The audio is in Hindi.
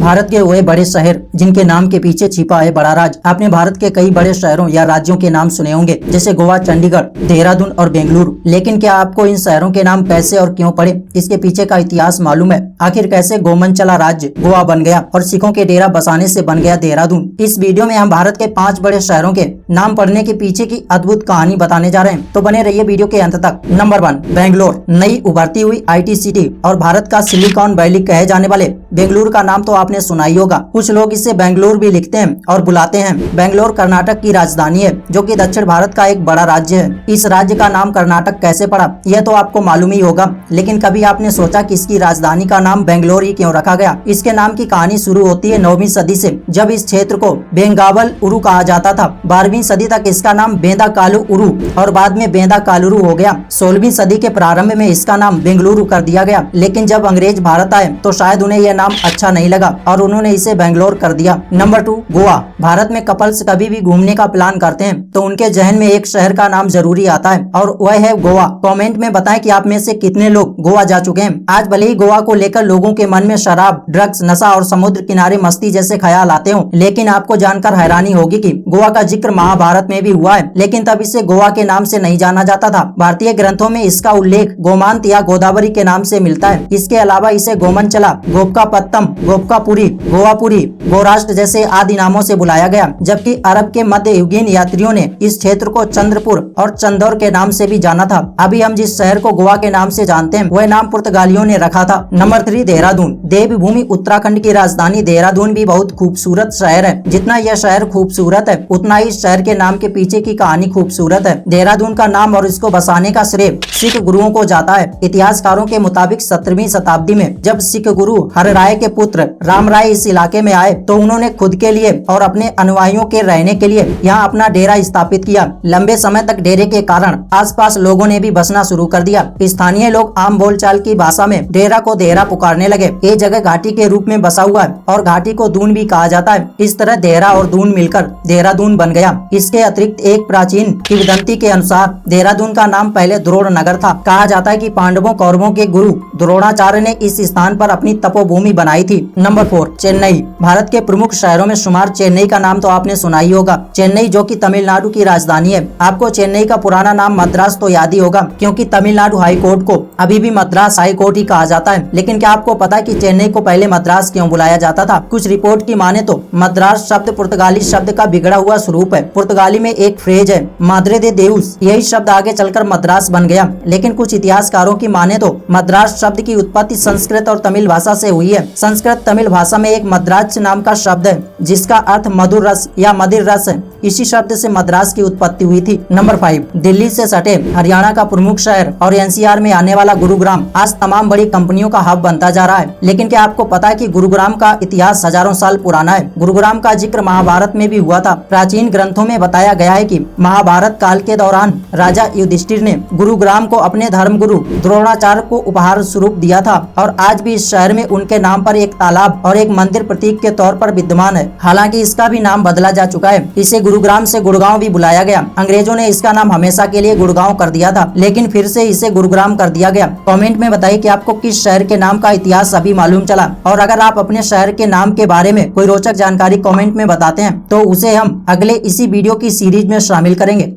भारत के वे बड़े शहर जिनके नाम के पीछे छिपा है बड़ा राज। आपने भारत के कई बड़े शहरों या राज्यों के नाम सुने होंगे, जैसे गोवा, चंडीगढ़, देहरादून और बेंगलुरु। लेकिन क्या आपको इन शहरों के नाम कैसे और क्यों पड़े, इसके पीछे का इतिहास मालूम है? आखिर कैसे गोमंचला राज्य गोवा बन गया और सिखों के डेरा बसाने से बन गया देहरादून? इस वीडियो में हम भारत के 5 बड़े शहरों के नाम पढ़ने के पीछे की अद्भुत कहानी बताने जा रहे हैं, तो बने रहिए वीडियो के अंत तक। नंबर 1, बेंगलोर। नई उभरती हुई IT सिटी और भारत का सिलिकॉन वैली कहे जाने वाले बेंगलुरु का नाम तो आपने सुना ही होगा। कुछ लोग इसे बेंगलुरु भी लिखते हैं और बुलाते हैं। बेंगलोर कर्नाटक की राजधानी है, जो कि दक्षिण भारत का एक बड़ा राज्य है। इस राज्य का नाम कर्नाटक कैसे पड़ा, यह तो आपको मालूम ही होगा, लेकिन कभी आपने सोचा कि इसकी राजधानी का नाम बेंगलोर ही क्यों रखा गया? इसके नाम की कहानी शुरू होती है 9वीं सदी से, जब इस क्षेत्र को बेंगावल उरु कहा जाता था। 12वीं सदी तक इसका नाम बेंदा कालू उरु और बाद में बेंदा कालुरु हो गया। 16वीं सदी के प्रारंभ में इसका नाम बेंगलुरु कर दिया गया, लेकिन जब अंग्रेज भारत आए तो शायद उन्हें यह नाम अच्छा नहीं लगा और उन्होंने इसे बेंगलोर कर दिया। नंबर 2, गोवा। भारत में कपल्स कभी भी घूमने का प्लान करते हैं तो उनके जहन में एक शहर का नाम जरूरी आता है और वह है गोवा। कमेंट में बताएं कि आप में से कितने लोग गोवा जा चुके हैं। आज भले ही गोवा को लेकर लोगों के मन में शराब, ड्रग्स, नशा और समुद्र किनारे मस्ती जैसे ख्याल आते हो, लेकिन आपको जानकर हैरानी होगी कि गोवा का जिक्र महाभारत में भी हुआ है, लेकिन तब इसे गोवा के नाम से नहीं जाना जाता था। भारतीय ग्रंथों में इसका उल्लेख गोमांत या गोदावरी के नाम से मिलता है। इसके अलावा इसे गोमंचला, गोपकापत्तम, गोपकापुरी, गोवापुरी, गोराष्ट्र जैसे आदि नामों से बुलाया गया, जबकि अरब के मध्ययुगीन यात्रियों ने इस क्षेत्र को चंद्रपुर और चंदौर के नाम से भी जाना था। अभी हम जिस शहर को गोवा के नाम से जानते हैं वह नाम पुर्तगालियों ने रखा था। नंबर 3, देहरादून। देवभूमि उत्तराखंड की राजधानी देहरादून भी बहुत खूबसूरत शहर है। जितना यह शहर खूबसूरत है उतना ही इस शहर के नाम के पीछे की कहानी खूबसूरत है। देहरादून का नाम और इसको बसाने का श्रेय सिख गुरुओं को जाता है। इतिहासकारों के मुताबिक 17वीं शताब्दी में जब सिख गुरु हर राय के पुत्र राम राय इस इलाके में आए तो उन्होंने खुद के लिए और अपने अनुयायियों के रहने के लिए यहाँ अपना डेरा स्थापित किया। लंबे समय तक डेरे के कारण आसपास लोगों ने भी बसना शुरू कर दिया। स्थानीय लोग आम बोलचाल की भाषा में डेरा को देहरा पुकारने लगे। ये जगह घाटी के रूप में बसा हुआ है और घाटी को दून भी कहा जाता है। इस तरह देहरा और दून मिलकर देहरादून बन गया। इसके अतिरिक्त एक प्राचीन किंवदंती के अनुसार देहरादून का नाम पहले द्रोण नगर था। कहा जाता है कि पांडवों कौरवों के गुरु द्रोणाचार्य ने इस स्थान पर अपनी तपोभूमि बनाई थी। नंबर 4, चेन्नई। भारत के प्रमुख शहरों में शुमार चेन्नई का नाम तो आपने सुना ही होगा। चेन्नई जो कि तमिलनाडु की राजधानी है। आपको चेन्नई का पुराना नाम मद्रास तो याद ही होगा, क्योंकि तमिलनाडु हाई कोर्ट को अभी भी मद्रास हाई कोर्ट ही कहा जाता है। लेकिन क्या आपको पता है कि चेन्नई को पहले मद्रास क्यों बुलाया जाता था? कुछ रिपोर्ट की माने तो मद्रास शब्द पुर्तगाली शब्द का बिगड़ा हुआ स्वरूप है। पुर्तगाली में एक फ्रेज है माद्रे दे देउस, यही शब्द आगे चलकर मद्रास बन गया। लेकिन कुछ इतिहासकारों की माने तो मद्रास शब्द की उत्पत्ति संस्कृत और तमिल भाषा से हुई है। संस्कृत तमिल भाषा में एक मद्रास नाम का शब्द है जिसका अर्थ मधुर रस या मदिर रस है। इसी शब्द से मद्रास की उत्पत्ति हुई थी। नंबर 5, दिल्ली से सटे हरियाणा का प्रमुख शहर और NCR में आने वाला गुरुग्राम आज तमाम बड़ी कंपनियों का हब बनता जा रहा है। लेकिन क्या आपको पता है कि गुरुग्राम का इतिहास हजारों साल पुराना है? गुरुग्राम का जिक्र महाभारत में भी हुआ था। प्राचीन ग्रंथों में बताया गया है कि महाभारत काल के दौरान राजा युधिष्ठिर ने गुरुग्राम को अपने धर्मगुरु द्रोणाचार्य को उपहार स्वरूप दिया था और आज भी इस शहर में उनके नाम पर एक तालाब और एक मंदिर प्रतीक के तौर पर विद्यमान है। हालांकि इसका भी नाम बदला जा चुका है। इसे गुरुग्राम से गुड़गांव भी बुलाया गया। अंग्रेजों ने इसका नाम हमेशा के लिए गुड़गांव कर दिया था, लेकिन फिर से इसे गुरुग्राम कर दिया गया। कमेंट में बताइए कि आपको किस शहर के नाम का इतिहास अभी मालूम चला, और अगर आप अपने शहर के नाम के बारे में कोई रोचक जानकारी कमेंट में बताते हैं तो उसे हम अगले इसी वीडियो की सीरीज में शामिल करेंगे।